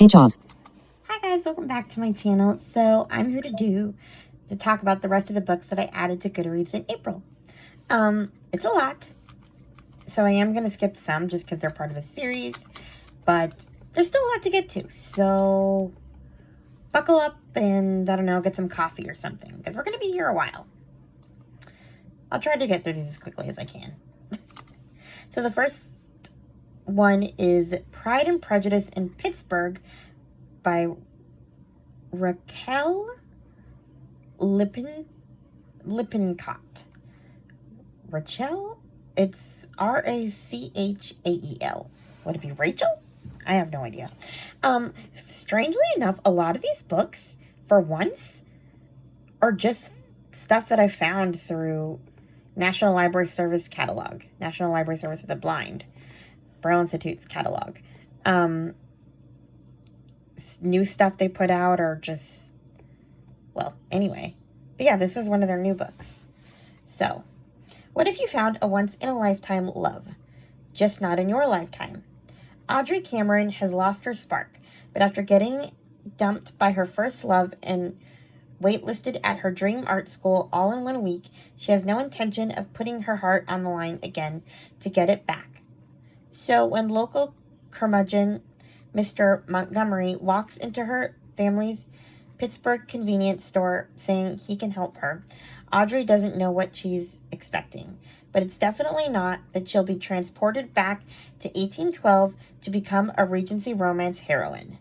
Speech off. Hi guys, welcome back to my channel. So I'm here to talk about the rest of the books that I added to Goodreads in April. It's a lot, so I am going to skip some just because they're part of a series, but there's still a lot to get to. So buckle up and, I don't know, get some coffee or something because we're going to be here a while. I'll try to get through these as quickly as I can. So the first one is Pride and Prejudice in Pittsburgh by Raquel Lippincott. Rachel? It's Rachel. Would it be Rachel? I have no idea. Strangely enough, a lot of these books, for once, are just stuff that I found through National Library Service catalog. National Library Service for the Blind. Braille Institute's catalog. New stuff they put out or just, well, anyway. But yeah, this is one of their new books. So, what if you found a once-in-a-lifetime love? Just not in your lifetime. Audrey Cameron has lost her spark, but after getting dumped by her first love and waitlisted at her dream art school all in 1 week, she has no intention of putting her heart on the line again to get it back. So when local curmudgeon Mr. Montgomery walks into her family's Pittsburgh convenience store saying he can help her, Audrey doesn't know what she's expecting, but it's definitely not that she'll be transported back to 1812 to become a Regency romance heroine.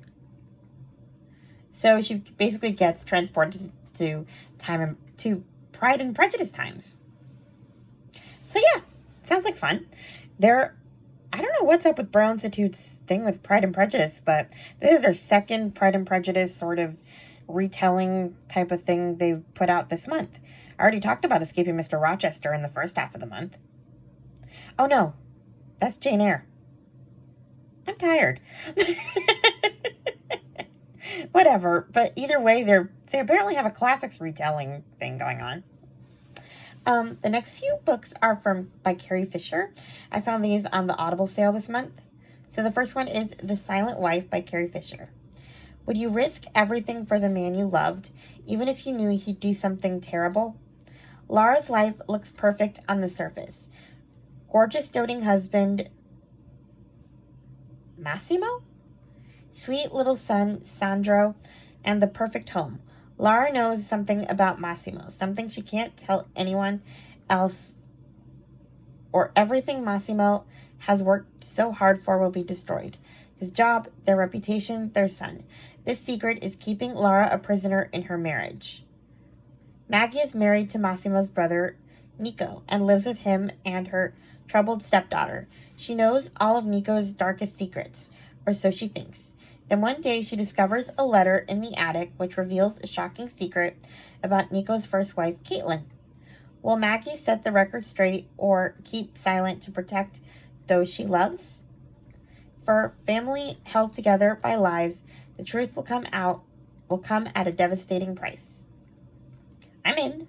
So she basically gets transported to Pride and Prejudice times. So yeah, sounds like fun. I don't know what's up with Braille Institute's thing with Pride and Prejudice, but this is their second Pride and Prejudice sort of retelling type of thing they've put out this month. I already talked about Escaping Mr. Rochester in the first half of the month. Oh no, that's Jane Eyre. I'm tired. Whatever, but either way, they apparently have a classics retelling thing going on. The next few books are by Carrie Fisher. I found these on the Audible sale this month. So the first one is The Silent Wife by Carrie Fisher. Would you risk everything for the man you loved, even if you knew he'd do something terrible? Laura's life looks perfect on the surface. Gorgeous doting husband, Massimo? Sweet little son, Sandro, and the perfect home. Laura knows something about Massimo, something she can't tell anyone else, or everything Massimo has worked so hard for will be destroyed. His job, their reputation, their son. This secret is keeping Laura a prisoner in her marriage. Maggie is married to Massimo's brother, Nico, and lives with him and her troubled stepdaughter. She knows all of Nico's darkest secrets, or so she thinks. Then one day she discovers a letter in the attic which reveals a shocking secret about Nico's first wife, Caitlin. Will Maggie set the record straight or keep silent to protect those she loves? For a family held together by lies, the truth will come at a devastating price. I'm in.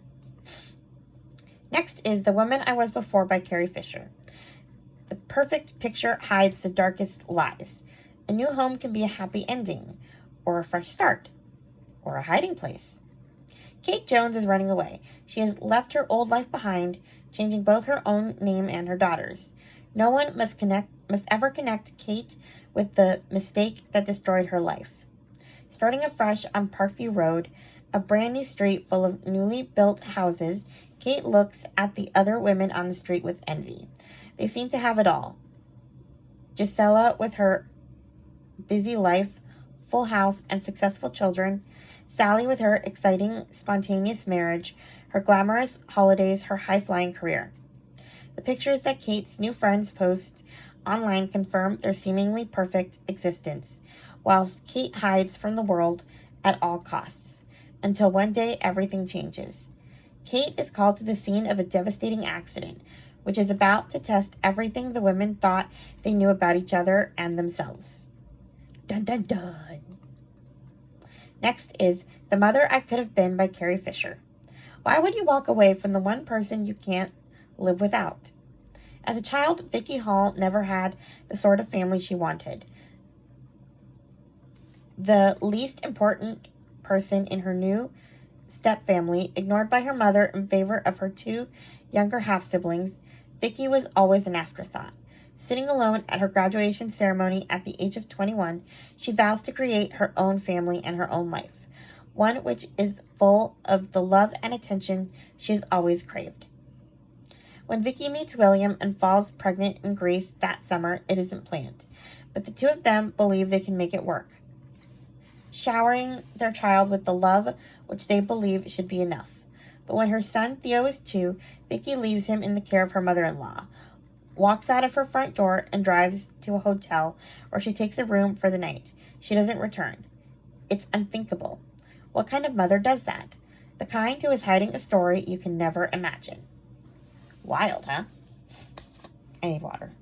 Next is The Woman I Was Before by Carrie Fisher. The perfect picture hides the darkest lies. A new home can be a happy ending, or a fresh start, or a hiding place. Kate Jones is running away. She has left her old life behind, changing both her own name and her daughter's. No one must ever connect Kate with the mistake that destroyed her life. Starting afresh on Parkview Road, a brand new street full of newly built houses, Kate looks at the other women on the street with envy. They seem to have it all. Gisela with her busy life, full house, and successful children. Sally with her exciting, spontaneous marriage, her glamorous holidays, her high-flying career. The pictures that Kate's new friends post online confirm their seemingly perfect existence, whilst Kate hides from the world at all costs, until one day everything changes. Kate is called to the scene of a devastating accident, which is about to test everything the women thought they knew about each other and themselves. Dun dun dun. Next is The Mother I Could Have Been by Carrie Fisher. Why would you walk away from the one person you can't live without? As a child, Vicky Hall never had the sort of family she wanted. the least important person in her new step-family, ignored by her mother in favor of her two younger half-siblings, Vicky was always an afterthought. Sitting alone at her graduation ceremony at the age of 21, she vows to create her own family and her own life, one which is full of the love and attention she has always craved. When Vicky meets William and falls pregnant in Greece that summer, it isn't planned, but the two of them believe they can make it work, showering their child with the love which they believe should be enough. But when her son Theo is 2, Vicky leaves him in the care of her mother-in-law, walks out of her front door, and drives to a hotel where she takes a room for the night. She doesn't return. It's unthinkable. What kind of mother does that? The kind who is hiding a story you can never imagine. Wild, huh? I need water.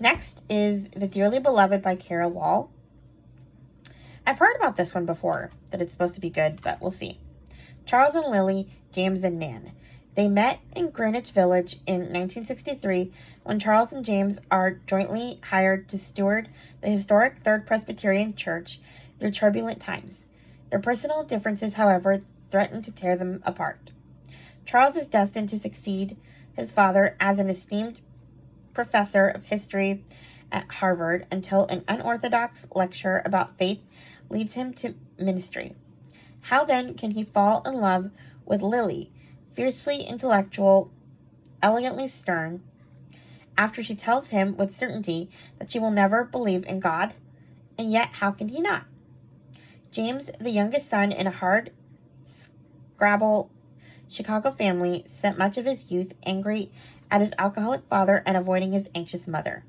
Next is The Dearly Beloved by Kara Wall. I've heard about this one before, that it's supposed to be good, but we'll see. Charles and Lily, James and Nan. They met in Greenwich Village in 1963 when Charles and James are jointly hired to steward the historic Third Presbyterian Church through turbulent times. Their personal differences, however, threaten to tear them apart. Charles is destined to succeed his father as an esteemed professor of history at Harvard until an unorthodox lecture about faith leads him to ministry. How then can he fall in love with Lily, fiercely intellectual, elegantly stern, after she tells him with certainty that she will never believe in God? And yet, how can he not? James, the youngest son in a hard-scrabble Chicago family, spent much of his youth angry at his alcoholic father and avoiding his anxious mother.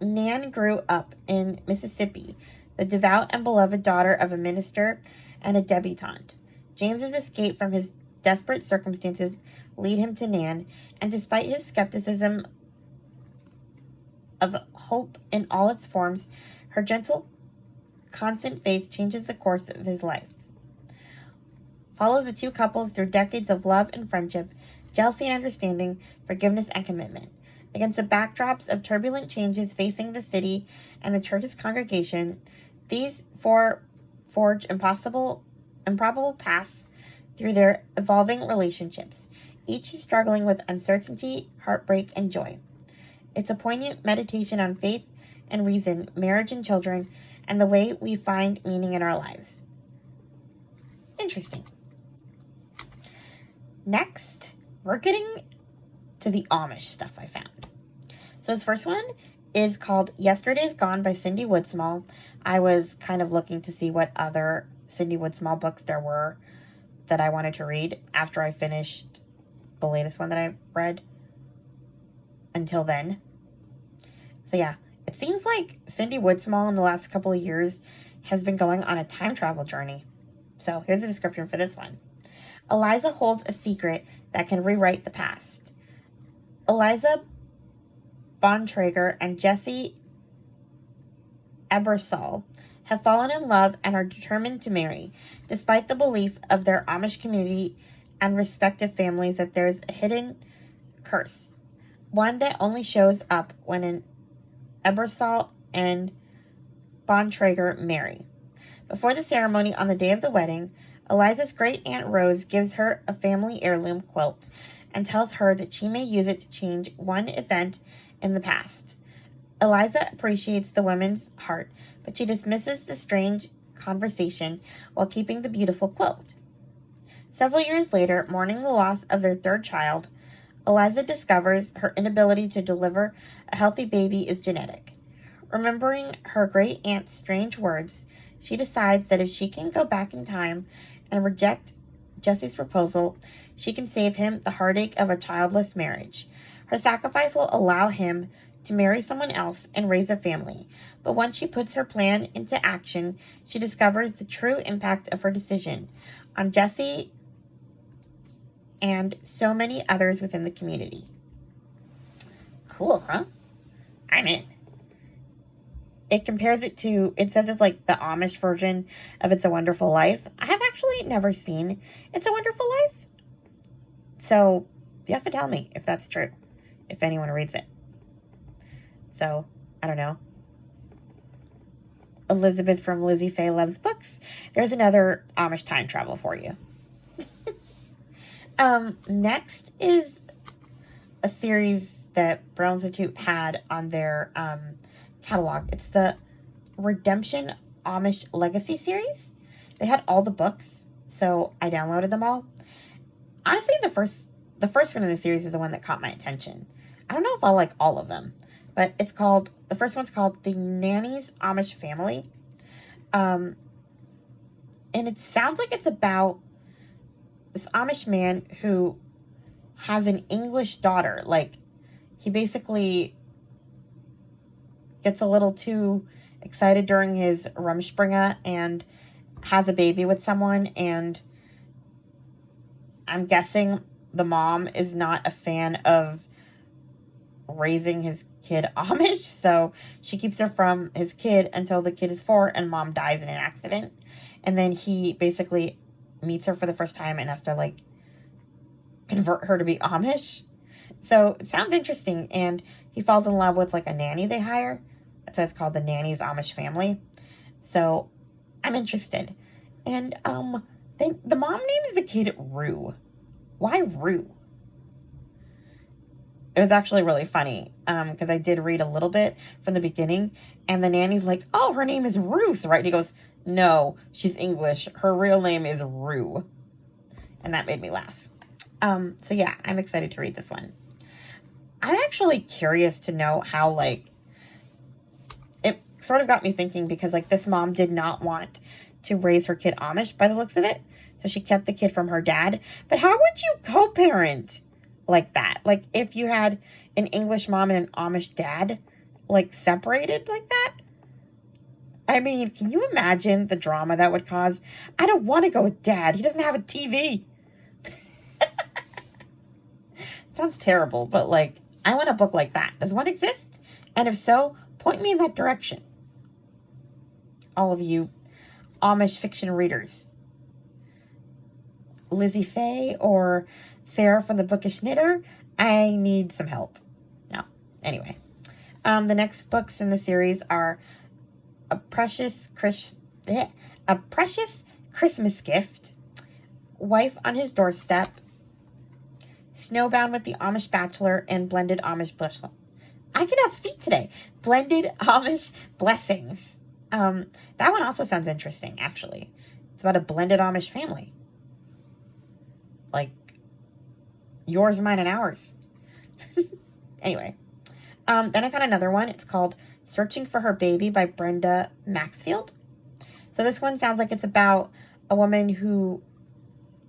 Nan grew up in Mississippi, the devout and beloved daughter of a minister and a debutante. James's escape from his desperate circumstances lead him to Nan, and despite his skepticism of hope in all its forms, her gentle, constant faith changes the course of his life. Follows the two couples through decades of love and friendship, jealousy and understanding, forgiveness and commitment. Against the backdrops of turbulent changes facing the city and the church's congregation, these four forge improbable paths through their evolving relationships, each struggling with uncertainty, heartbreak, and joy. It's a poignant meditation on faith and reason, marriage and children, and the way we find meaning in our lives. Interesting. Next, we're getting to the Amish stuff I found. So this first one is called Yesterday's Gone by Cindy Woodsmall. I was kind of looking to see what other Cindy Woodsmall books there were that I wanted to read after I finished the latest one that I read until then. So yeah, it seems like Cindy Woodsmall in the last couple of years has been going on a time travel journey. So here's a description for this one. Eliza holds a secret that can rewrite the past. Eliza Bontrager and Jesse Ebersol have fallen in love and are determined to marry, despite the belief of their Amish community and respective families that there is a hidden curse, one that only shows up when an Ebersol and Bontrager marry. Before the ceremony on the day of the wedding, Eliza's great-aunt Rose gives her a family heirloom quilt and tells her that she may use it to change one event in the past. Eliza appreciates the woman's heart, but she dismisses the strange conversation while keeping the beautiful quilt. Several years later, mourning the loss of their third child, Eliza discovers her inability to deliver a healthy baby is genetic. Remembering her great-aunt's strange words, she decides that if she can go back in time and reject Jesse's proposal, she can save him the heartache of a childless marriage. Her sacrifice will allow him to marry someone else and raise a family. But once she puts her plan into action, she discovers the true impact of her decision on Jesse and so many others within the community. Cool, huh? I'm in. It compares it to, it says it's like the Amish version of It's a Wonderful Life. I have actually never seen It's a Wonderful Life. So you have to tell me if that's true, if anyone reads it. So I don't know, Elizabeth from Lizzie Faye Loves Books, there's another Amish time travel for you. Next is a series that Braille Institute had on their catalog. It's the Redemption Amish Legacy series. They had all the books, so I downloaded them all. Honestly, the first one in the series is the one that caught my attention. I don't know if I'll like all of them, but the first one's called The Nannys Amish Family. And it sounds like it's about this Amish man who has an English daughter. Like, he basically gets a little too excited during his Rumspringa and has a baby with someone, and I'm guessing the mom is not a fan of raising his kid Amish, so she keeps her from his kid until the kid is 4 and mom dies in an accident. And then he basically meets her for the first time and has to, like, convert her to be Amish. So it sounds interesting, and he falls in love with, like, a nanny they hire. That's why it's called The Nannys Amish Family. So I'm interested. And the mom names the kid Rue. Why Rue? It was actually really funny, because I did read a little bit from the beginning, and the nanny's like, oh, her name is Ruth, right? And he goes, no, she's English. Her real name is Rue. And that made me laugh. So yeah, I'm excited to read this one. I'm actually curious to know how, like, it sort of got me thinking, because, like, this mom did not want to raise her kid Amish by the looks of it. So she kept the kid from her dad. But how would you co-parent like that? Like, if you had an English mom and an Amish dad, like, separated like that? I mean, can you imagine the drama that would cause? I don't want to go with dad. He doesn't have a TV. Sounds terrible, but, like, I want a book like that. Does one exist? And if so, point me in that direction. All of you Amish fiction readers. Lizzie Faye or Sarah from the Bookish Knitter, I need some help. No. Anyway. The next books in the series are A Precious Christmas Gift, Wife on His Doorstep, Snowbound with the Amish Bachelor, and Blended Amish Blessings. I cannot speak today. Blended Amish Blessings. That one also sounds interesting, actually. It's about a blended Amish family. Like, yours, mine, and ours. Anyway. Then I found another one. It's called Searching for Her Baby by Brenda Maxfield. So this one sounds like it's about a woman who,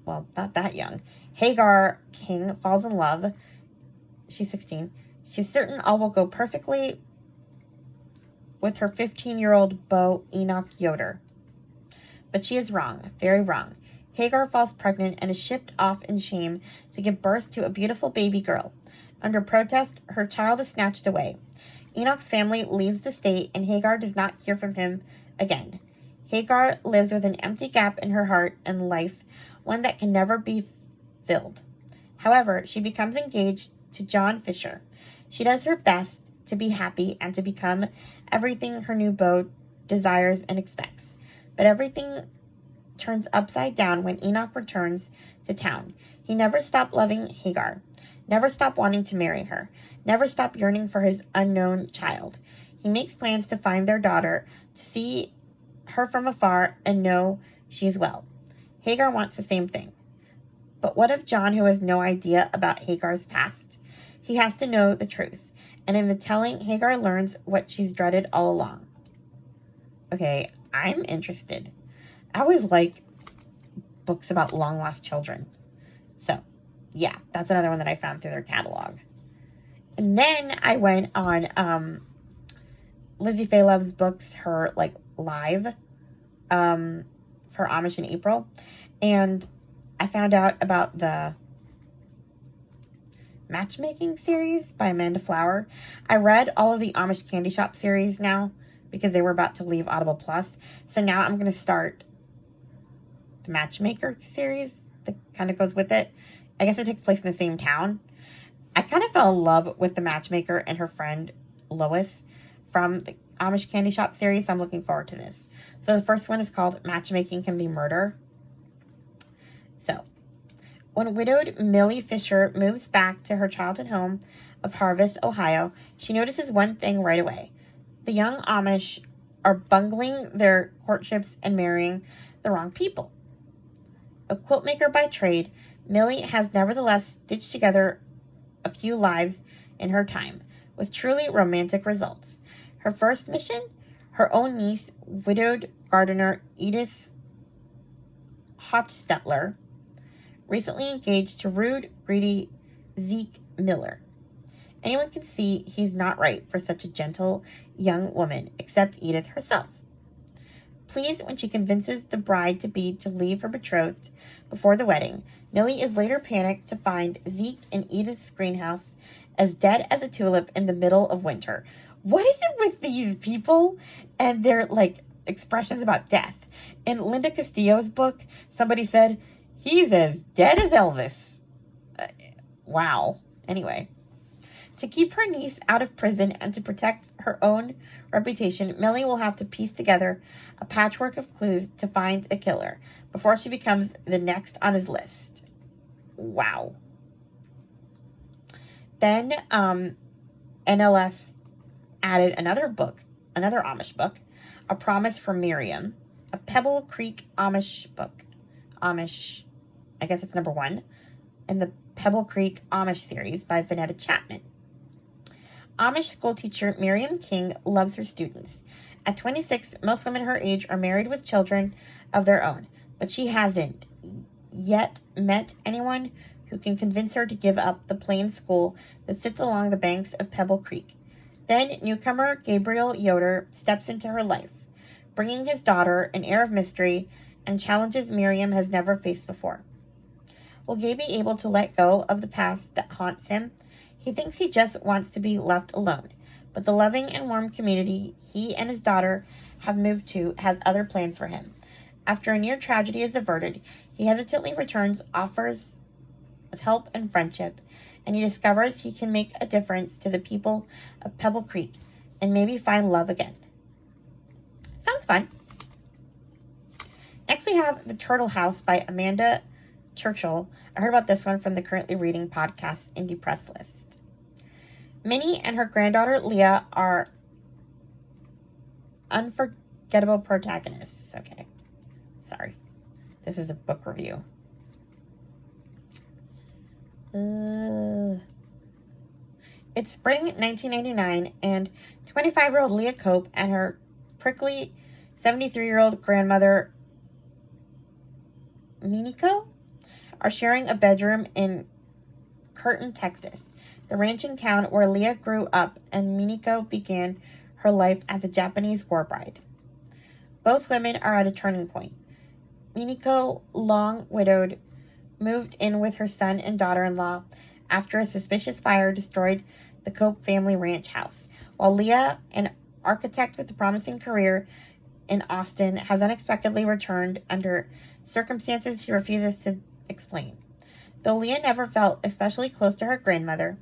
well, not that young. Hagar King falls in love. She's 16. She's certain all will go perfectly with her 15-year-old beau, Enoch Yoder. But she is wrong, very wrong. Hagar falls pregnant and is shipped off in shame to give birth to a beautiful baby girl. Under protest, her child is snatched away. Enoch's family leaves the state, and Hagar does not hear from him again. Hagar lives with an empty gap in her heart and life, one that can never be filled. However, she becomes engaged to John Fisher. She does her best to be happy and to become everything her new beau desires and expects. But everything turns upside down when Enoch returns to town. He never stopped loving Hagar, never stopped wanting to marry her, never stopped yearning for his unknown child. He makes plans to find their daughter, to see her from afar and know she is well. Hagar wants the same thing. But what of John, who has no idea about Hagar's past? He has to know the truth. And in the telling, Hagar learns what she's dreaded all along. Okay, I'm interested. I always like books about long-lost children. So, yeah, that's another one that I found through their catalog. And then I went on Lizzie Faye Loves Books, her, like, live for Amish in April. And I found out about the Matchmaking series by Amanda Flower. I read all of the Amish Candy Shop series now because they were about to leave Audible Plus. So now I'm going to start the Matchmaker series that kind of goes with it. I guess it takes place in the same town. I kind of fell in love with the Matchmaker and her friend Lois from the Amish Candy Shop series, so I'm looking forward to this. So the first one is called Matchmaking Can Be Murder. So, when widowed Millie Fisher moves back to her childhood home of Harvest, Ohio, she notices one thing right away. The young Amish are bungling their courtships and marrying the wrong people. A quiltmaker by trade, Millie has nevertheless stitched together a few lives in her time, with truly romantic results. Her first mission? Her own niece, widowed gardener Edith Hochstetler, recently engaged to rude, greedy Zeke Miller. Anyone can see he's not right for such a gentle young woman, except Edith herself. Pleased when she convinces the bride-to-be to leave her betrothed before the wedding, Millie is later panicked to find Zeke in Edith's greenhouse as dead as a tulip in the middle of winter. What is it with these people and their, expressions about death? In Linda Castillo's book, somebody said, he's as dead as Elvis. Wow. Anyway. To keep her niece out of prison and to protect her own reputation, Millie will have to piece together a patchwork of clues to find a killer before she becomes the next on his list. Wow. Then NLS added another Amish book, A Promise for Miriam, a Pebble Creek Amish book. Amish, I guess it's number 1, in the Pebble Creek Amish series by Vanetta Chapman. Amish schoolteacher Miriam King loves her students. At 26, most women her age are married with children of their own, but she hasn't yet met anyone who can convince her to give up the plain school that sits along the banks of Pebble Creek. Then newcomer Gabriel Yoder steps into her life, bringing his daughter an air of mystery and challenges Miriam has never faced before. Will Gabe be able to let go of the past that haunts him? He thinks he just wants to be left alone, but the loving and warm community he and his daughter have moved to has other plans for him. After a near tragedy is averted, he hesitantly returns offers of help and friendship, and he discovers he can make a difference to the people of Pebble Creek and maybe find love again. Sounds fun. Next we have The Turtle House by Amanda Churchill. I heard about this one from the Currently Reading podcast Indie Press List. Minnie and her granddaughter Leah are unforgettable protagonists. Okay, sorry. This is a book review. It's spring 1999, and 25-year-old Leah Cope and her prickly 73-year-old grandmother Miniko are sharing a bedroom in Curtin, Texas, the ranching town where Leah grew up and Miniko began her life as a Japanese war bride. Both women are at a turning point. Miniko, long widowed, moved in with her son and daughter-in-law after a suspicious fire destroyed the Cope family ranch house, while Leah, an architect with a promising career in Austin, has unexpectedly returned under circumstances she refuses to explain. Though Leah never felt especially close to her grandmother,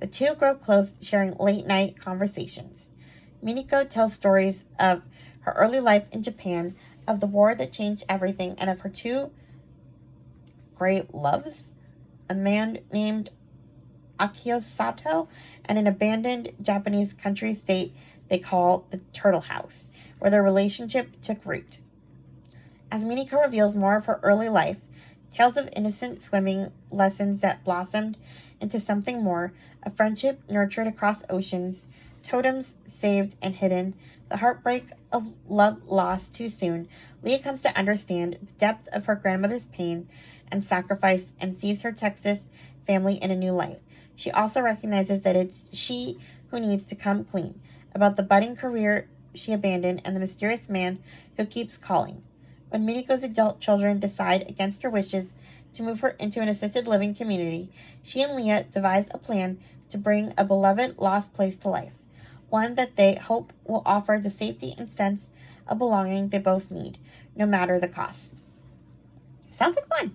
the two grow close, sharing late-night conversations. Miniko tells stories of her early life in Japan, of the war that changed everything, and of her two great loves, a man named Akio Sato and an abandoned Japanese country estate they call the Turtle House, where their relationship took root. As Miniko reveals more of her early life, tales of innocent swimming lessons that blossomed into something more, a friendship nurtured across oceans, totems saved and hidden, the heartbreak of love lost too soon, Leah comes to understand the depth of her grandmother's pain and sacrifice and sees her Texas family in a new light. She also recognizes that it's she who needs to come clean about the budding career she abandoned and the mysterious man who keeps calling. When Miniko's adult children decide against her wishes to move her into an assisted living community, she and Leah devise a plan to bring a beloved lost place to life, one that they hope will offer the safety and sense of belonging they both need, no matter the cost. Sounds like fun.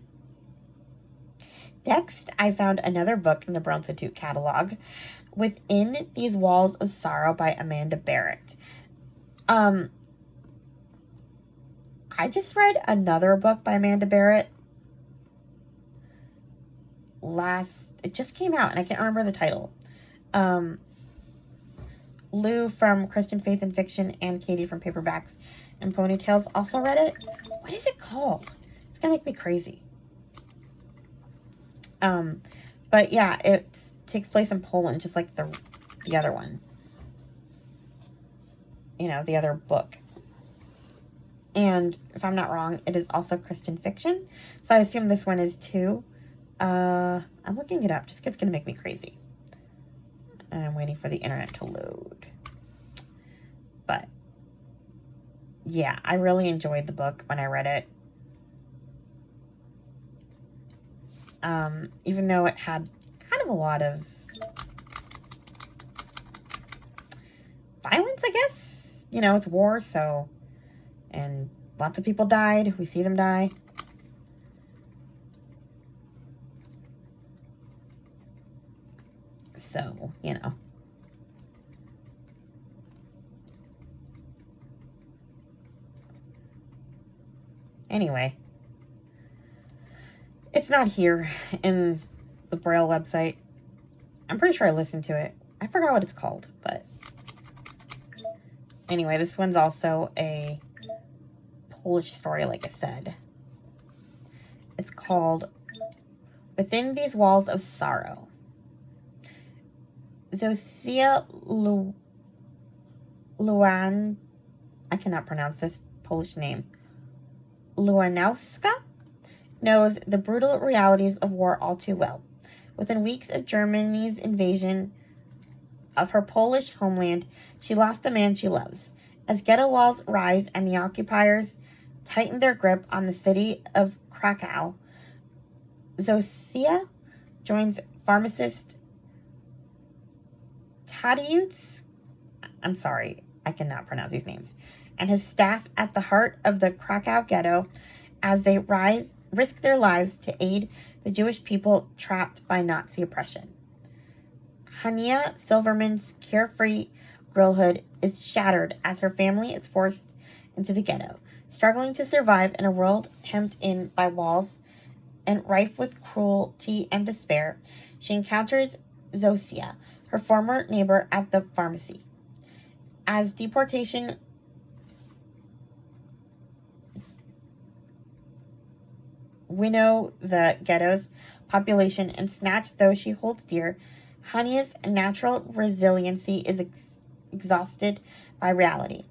Next, I found another book in the Brown Institute catalog, Within These Walls of Sorrow by Amanda Barrett. I just read another book by Amanda Barrett. It just came out, and I can't remember the title. Lou from Christian Faith and Fiction and Katie from Paperbacks and Ponytails also read it. What is it called? It's gonna make me crazy. But yeah, it takes place in Poland, just like the other one. You know, the other book. And if I'm not wrong, it is also Christian fiction. So I assume this one is too. I'm looking it up just 'cause it's gonna make me crazy. And I'm waiting for the internet to load. But yeah, I really enjoyed the book when I read it. Even though it had kind of a lot of violence, I guess. You know, it's war, so... And lots of people died. We see them die. So, you know. Anyway. It's not here in the Braille website. I'm pretty sure I listened to it. I forgot what it's called, but... Anyway, this one's also a Polish story, like I said. It's called Within These Walls of Sorrow. Zophia Luan, I cannot pronounce this Polish name, Luanowska, knows the brutal realities of war all too well. Within weeks of Germany's invasion of her Polish homeland, she lost the man she loves. As ghetto walls rise and the occupiers tighten their grip on the city of Krakow, Zophia joins pharmacist Tadeusz, I'm sorry, I cannot pronounce these names, and his staff at the heart of the Krakow ghetto as they risk their lives to aid the Jewish people trapped by Nazi oppression. Hania Silverman's carefree girlhood is shattered as her family is forced into the ghetto. Struggling to survive in a world hemmed in by walls and rife with cruelty and despair, she encounters Zophia, her former neighbor at the pharmacy. As deportation winnow the ghetto's population and snatch those she holds dear, Hania's natural resiliency is exhausted by reality.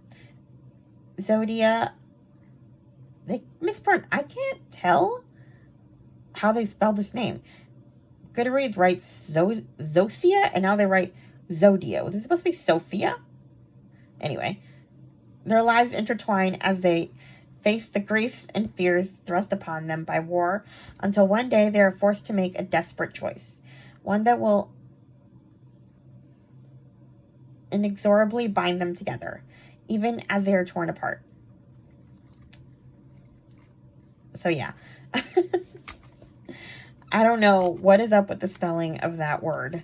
Zodia, I can't tell how they spelled this name. Goodreads writes Zophia, and now they write Zodio. Is it supposed to be Sophia? Anyway, their lives intertwine as they face the griefs and fears thrust upon them by war until one day they are forced to make a desperate choice. One that will inexorably bind them together, even as they are torn apart. So yeah. I don't know what is up with the spelling of that word.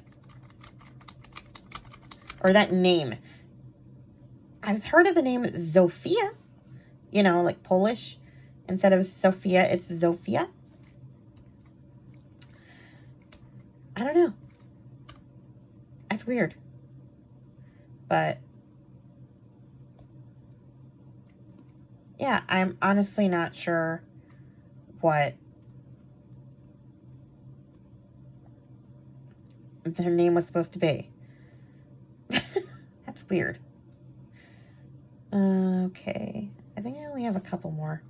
Or that name. I've heard of the name Zophia. You know, like Polish. Instead of Sophia, it's Zophia. I don't know. That's weird. But yeah, I'm honestly not sure what their name was supposed to be. That's weird. Okay. I think I only have a couple more.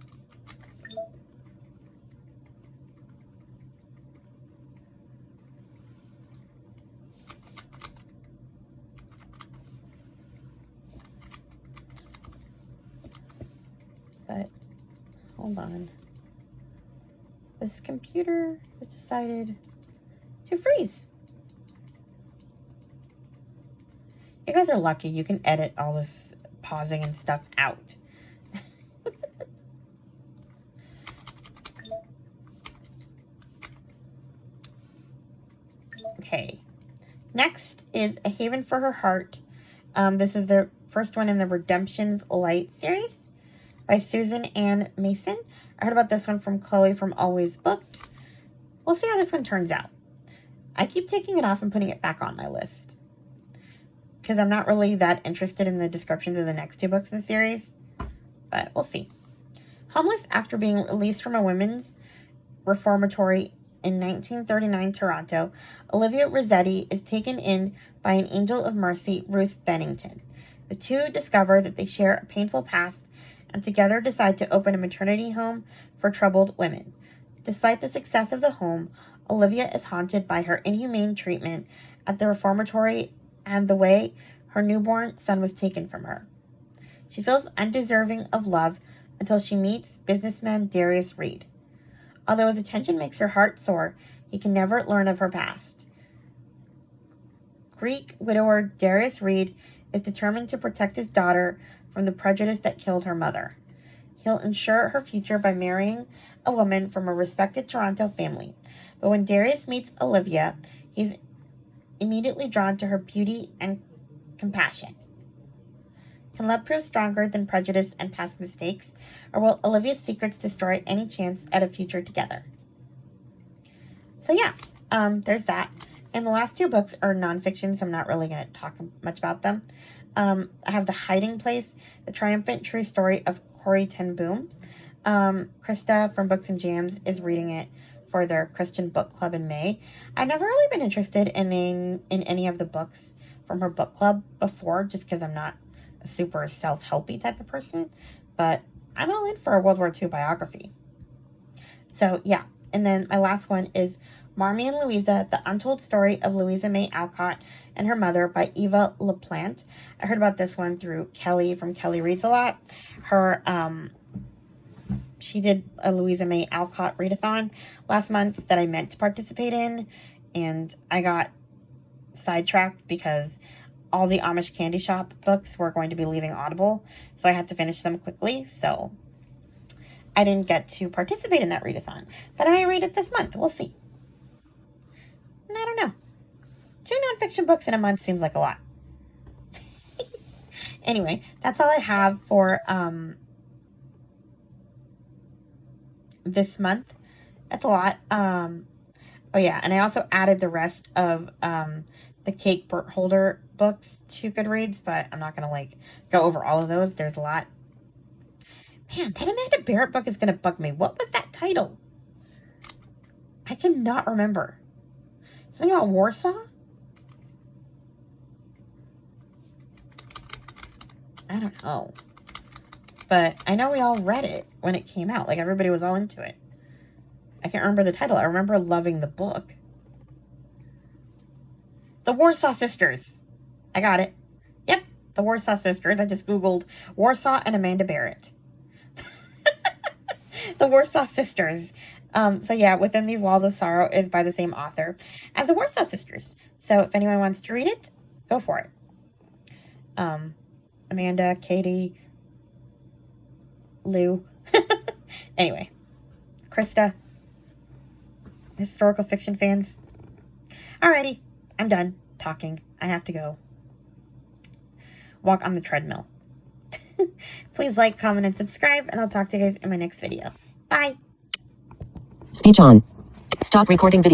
But, hold on. This computer has decided to freeze. You guys are lucky. You can edit all this pausing and stuff out. Okay. Next is A Haven for Her Heart. This is the first one in the Redemption's Light series by Susan Ann Mason. I heard about this one from Chloe from Always Booked. We'll see how this one turns out. I keep taking it off and putting it back on my list because I'm not really that interested in the descriptions of the next two books in the series, but we'll see. Homeless after being released from a women's reformatory in 1939 Toronto, Olivia Rossetti is taken in by an angel of mercy, Ruth Bennington. The two discover that they share a painful past and together decide to open a maternity home for troubled women. Despite the success of the home, Olivia is haunted by her inhumane treatment at the reformatory and the way her newborn son was taken from her. She feels undeserving of love until she meets businessman Darius Reed. Although his attention makes her heart sore, he can never learn of her past. Greek widower Darius Reed is determined to protect his daughter from the prejudice that killed her mother. He'll ensure her future by marrying a woman from a respected Toronto family. But when Darius meets Olivia, he's immediately drawn to her beauty and compassion. Can love prove stronger than prejudice and past mistakes, or will Olivia's secrets destroy any chance at a future together? So yeah, there's that. And the last two books are nonfiction, so I'm not really going to talk much about them. I have The Hiding Place, The Triumphant True Story of Corrie ten Boom. Krista from Books and Jams is reading it for their Christian book club in May. I've never really been interested in any of the books from her book club before, just because I'm not a super self-helpy type of person, but I'm all in for a World War II biography. So yeah, and then my last one is Marmee and Louisa, The Untold Story of Louisa May Alcott and Her Mother by Eva LaPlante. I heard about this one through Kelly from Kelly Reads a Lot. She did a Louisa May Alcott readathon last month that I meant to participate in, and I got sidetracked because all the Amish candy shop books were going to be leaving Audible, so I had to finish them quickly, so I didn't get to participate in that readathon. But I may read it this month. We'll see. I don't know. 2 nonfiction books in a month seems like a lot. Anyway, that's all I have for this month. That's a lot. Oh yeah, and I also added the rest of the Cake Holder books to Goodreads, but I'm not gonna go over all of those. There's a lot. Man, that Amanda Barrett book is gonna bug me. What was that title? I cannot remember. Something about Warsaw? I don't know. But I know we all read it when it came out. Everybody was all into it. I can't remember the title. I remember loving the book. The Warsaw Sisters. I got it. Yep, the Warsaw Sisters. I just Googled Warsaw and Amanda Barrett. The Warsaw Sisters. So yeah, Within These Walls of Sorrow is by the same author as the Warsaw Sisters. So if anyone wants to read it, go for it. Amanda, Katie, Lou. Anyway, Krista, historical fiction fans. Alrighty, I'm done talking. I have to go walk on the treadmill. Please like, comment, and subscribe, and I'll talk to you guys in my next video. Bye. Speech on. Stop recording video.